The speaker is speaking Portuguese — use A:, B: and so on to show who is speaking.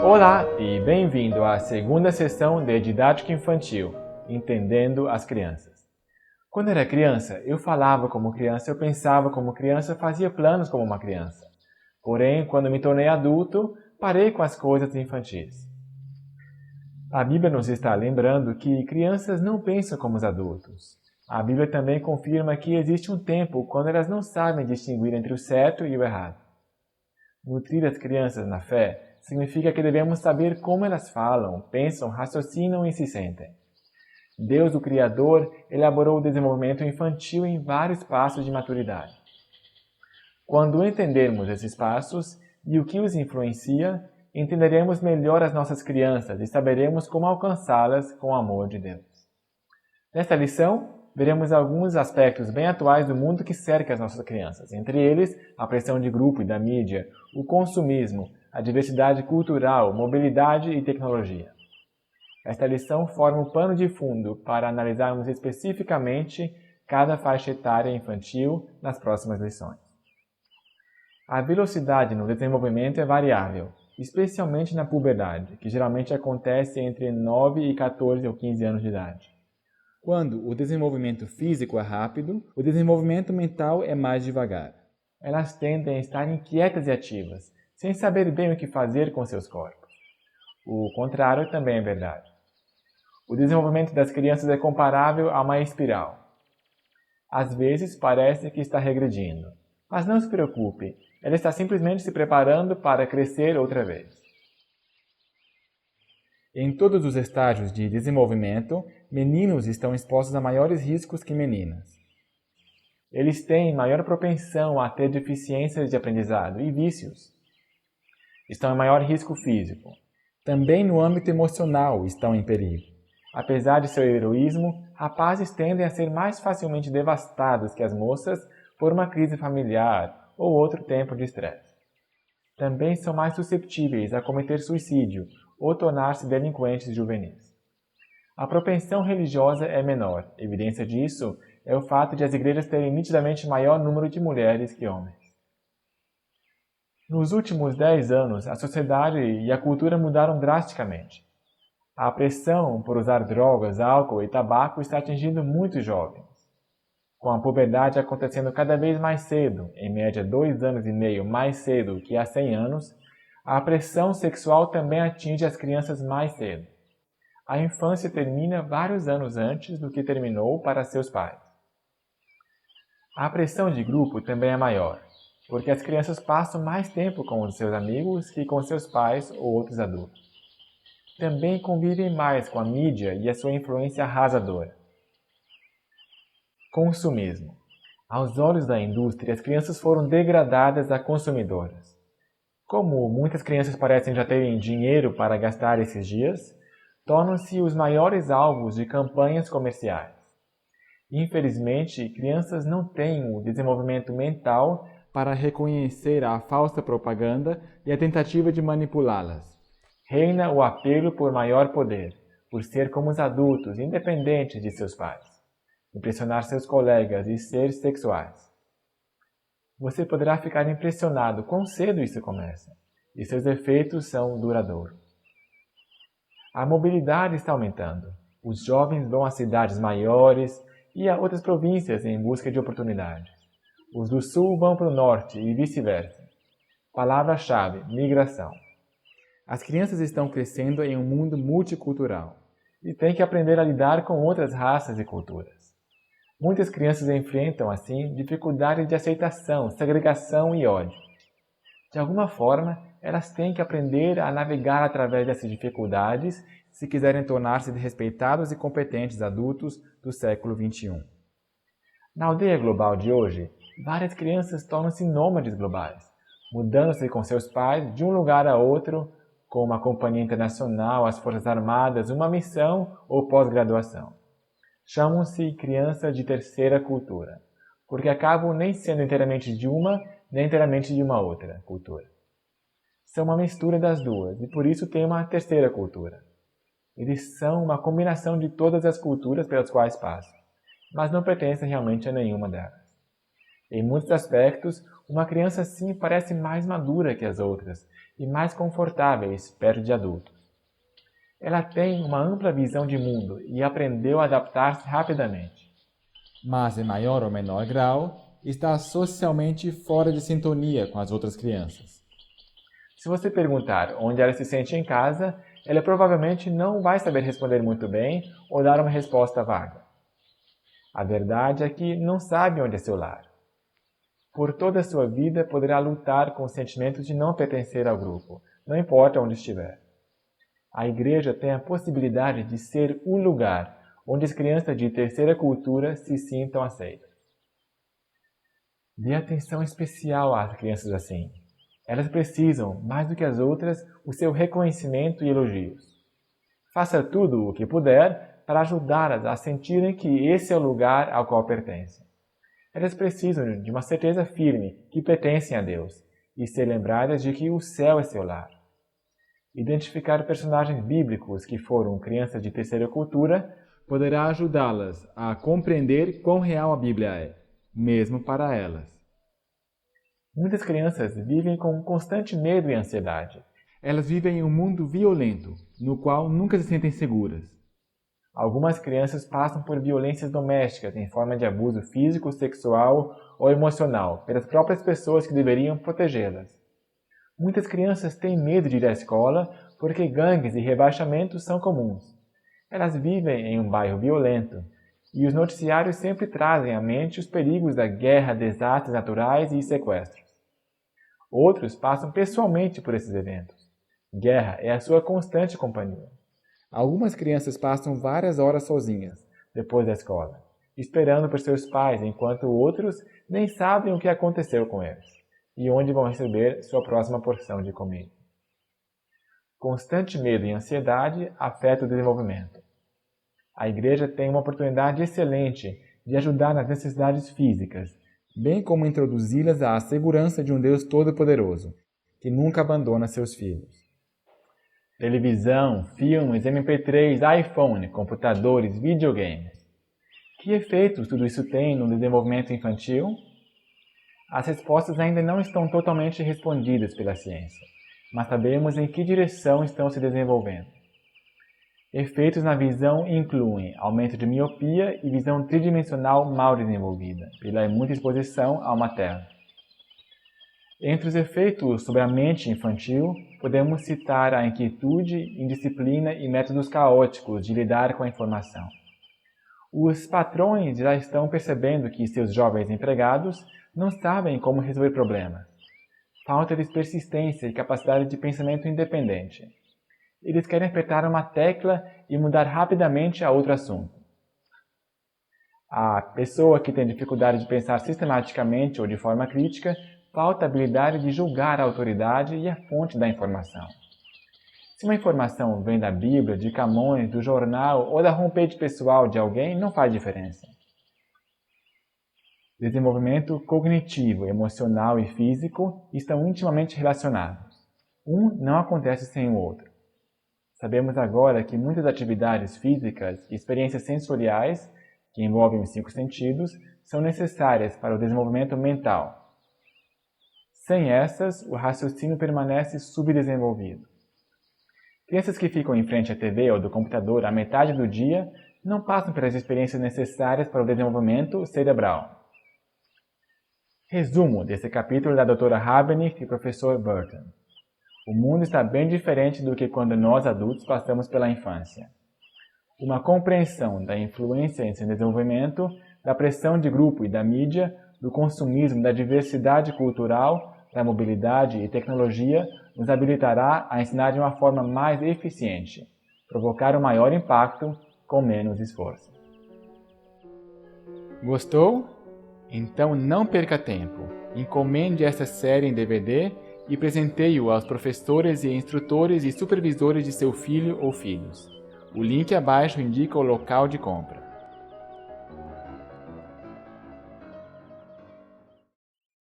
A: Olá e bem-vindo à segunda sessão de Didática Infantil, Entendendo as Crianças. Quando era criança, eu falava como criança, eu pensava como criança, fazia planos como uma criança. Porém, quando me tornei adulto, parei com as coisas infantis. A Bíblia nos está lembrando que crianças não pensam como os adultos. A Bíblia também confirma que existe um tempo quando elas não sabem distinguir entre o certo e o errado. Nutrir as crianças na fé significa que devemos saber como elas falam, pensam, raciocinam e se sentem. Deus, o Criador, elaborou o desenvolvimento infantil em vários passos de maturidade. Quando entendermos esses passos e o que os influencia, entenderemos melhor as nossas crianças e saberemos como alcançá-las com o amor de Deus. Nesta lição, veremos alguns aspectos bem atuais do mundo que cerca as nossas crianças, entre eles a pressão de grupo e da mídia, o consumismo, a diversidade cultural, mobilidade e tecnologia. Esta lição forma um pano de fundo para analisarmos especificamente cada faixa etária infantil nas próximas lições. A velocidade no desenvolvimento é variável, especialmente na puberdade, que geralmente acontece entre 9 e 14 ou 15 anos de idade. Quando o desenvolvimento físico é rápido, o desenvolvimento mental é mais devagar. Elas tendem a estar inquietas e ativas, sem saber bem o que fazer com seus corpos. O contrário também é verdade. O desenvolvimento das crianças é comparável a uma espiral. Às vezes parece que está regredindo, mas não se preocupe, ela está simplesmente se preparando para crescer outra vez. Em todos os estágios de desenvolvimento, meninos estão expostos a maiores riscos que meninas. Eles têm maior propensão a ter deficiências de aprendizado e vícios. Estão em maior risco físico. Também no âmbito emocional estão em perigo. Apesar de seu heroísmo, rapazes tendem a ser mais facilmente devastados que as moças por uma crise familiar ou outro tempo de estresse. Também são mais suscetíveis a cometer suicídio ou tornar-se delinquentes juvenis. A propensão religiosa é menor. Evidência disso é o fato de as igrejas terem nitidamente maior número de mulheres que homens. Nos últimos 10 anos, a sociedade e a cultura mudaram drasticamente. A pressão por usar drogas, álcool e tabaco está atingindo muitos jovens. Com a puberdade acontecendo cada vez mais cedo, em média 2 anos e meio mais cedo que há 100 anos, a pressão sexual também atinge as crianças mais cedo. A infância termina vários anos antes do que terminou para seus pais. A pressão de grupo também é maior, porque as crianças passam mais tempo com os seus amigos que com seus pais ou outros adultos. Também convivem mais com a mídia e a sua influência arrasadora. Consumismo. Aos olhos da indústria, as crianças foram degradadas a consumidoras. Como muitas crianças parecem já terem dinheiro para gastar esses dias, tornam-se os maiores alvos de campanhas comerciais. Infelizmente, crianças não têm o desenvolvimento mental para reconhecer a falsa propaganda e a tentativa de manipulá-las. Reina o apelo por maior poder, por ser como os adultos, independentes de seus pais, impressionar seus colegas e ser sexuais. Você poderá ficar impressionado quão cedo isso começa, e seus efeitos são duradouros. A mobilidade está aumentando. Os jovens vão a cidades maiores e a outras províncias em busca de oportunidades. Os do sul vão para o norte e vice-versa. Palavra-chave: migração. As crianças estão crescendo em um mundo multicultural e têm que aprender a lidar com outras raças e culturas. Muitas crianças enfrentam, assim, dificuldades de aceitação, segregação e ódio. De alguma forma, elas têm que aprender a navegar através dessas dificuldades se quiserem tornar-se respeitados e competentes adultos do século XXI. Na aldeia global de hoje, várias crianças tornam-se nômades globais, mudando-se com seus pais de um lugar a outro, com uma companhia internacional, as Forças Armadas, uma missão ou pós-graduação. Chamam-se crianças de terceira cultura, porque acabam nem sendo inteiramente de uma, nem inteiramente de uma outra cultura. São uma mistura das duas e por isso têm uma terceira cultura. Eles são uma combinação de todas as culturas pelas quais passam, mas não pertencem realmente a nenhuma delas. Em muitos aspectos, uma criança assim parece mais madura que as outras e mais confortáveis perto de adultos. Ela tem uma ampla visão de mundo e aprendeu a adaptar-se rapidamente.
B: Mas, em maior ou menor grau, está socialmente fora de sintonia com as outras crianças.
A: Se você perguntar onde ela se sente em casa, ela provavelmente não vai saber responder muito bem ou dar uma resposta vaga. A verdade é que não sabe onde é seu lar. Por toda a sua vida poderá lutar com o sentimento de não pertencer ao grupo, não importa onde estiver. A igreja tem a possibilidade de ser o lugar onde as crianças de terceira cultura se sintam aceitas. Dê atenção especial às crianças assim. Elas precisam, mais do que as outras, o seu reconhecimento e elogios. Faça tudo o que puder para ajudá-las a sentirem que esse é o lugar ao qual pertencem. Elas precisam de uma certeza firme que pertencem a Deus e ser lembradas de que o céu é seu lar. Identificar personagens bíblicos que foram crianças de terceira cultura
B: poderá ajudá-las a compreender quão real a Bíblia é, mesmo para elas.
A: Muitas crianças vivem com constante medo e ansiedade.
B: Elas vivem em um mundo violento, no qual nunca se sentem seguras.
A: Algumas crianças passam por violências domésticas em forma de abuso físico, sexual ou emocional pelas próprias pessoas que deveriam protegê-las. Muitas crianças têm medo de ir à escola porque gangues e rebaixamentos são comuns. Elas vivem em um bairro violento e os noticiários sempre trazem à mente os perigos da guerra, desastres naturais e sequestros. Outros passam pessoalmente por esses eventos. Guerra é a sua constante companhia.
B: Algumas crianças passam várias horas sozinhas,
A: depois da escola, esperando por seus pais, enquanto outros nem sabem o que aconteceu com eles e onde vão receber sua próxima porção de comida. Constante medo e ansiedade afetam o desenvolvimento. A igreja tem uma oportunidade excelente de ajudar nas necessidades físicas,
B: bem como introduzi-las à segurança de um Deus Todo-Poderoso, que nunca abandona seus filhos.
A: Televisão, filmes, MP3, iPhone, computadores, videogames. Que efeitos tudo isso tem no desenvolvimento infantil? As respostas ainda não estão totalmente respondidas pela ciência, mas sabemos em que direção estão se desenvolvendo. Efeitos na visão incluem aumento de miopia e visão tridimensional mal desenvolvida, pela muita exposição a uma tela. Entre os efeitos sobre a mente infantil, podemos citar a inquietude, indisciplina e métodos caóticos de lidar com a informação. Os patrões já estão percebendo que seus jovens empregados não sabem como resolver problemas. Falta-lhes persistência e capacidade de pensamento independente. Eles querem apertar uma tecla e mudar rapidamente a outro assunto. A pessoa que tem dificuldade de pensar sistematicamente ou de forma crítica falta a habilidade de julgar a autoridade e a fonte da informação. Se uma informação vem da Bíblia, de Camões, do jornal ou da homepage pessoal de alguém, não faz diferença. Desenvolvimento cognitivo, emocional e físico estão intimamente relacionados. Um não acontece sem o outro. Sabemos agora que muitas atividades físicas e experiências sensoriais, que envolvem os 5 sentidos, são necessárias para o desenvolvimento mental. Sem essas, o raciocínio permanece subdesenvolvido. Crianças que ficam em frente à TV ou do computador a metade do dia não passam pelas experiências necessárias para o desenvolvimento cerebral. Resumo desse capítulo da Dra. Habeneck e professor Burton. O mundo está bem diferente do que quando nós adultos passamos pela infância. Uma compreensão da influência em seu desenvolvimento, da pressão de grupo e da mídia, do consumismo, da diversidade cultural, da mobilidade e tecnologia nos habilitará a ensinar de uma forma mais eficiente, provocar um maior impacto com menos esforço.
B: Gostou? Então não perca tempo. Encomende esta série em DVD e presenteie-o aos professores e instrutores e supervisores de seu filho ou filhos. O link abaixo indica o local de compra.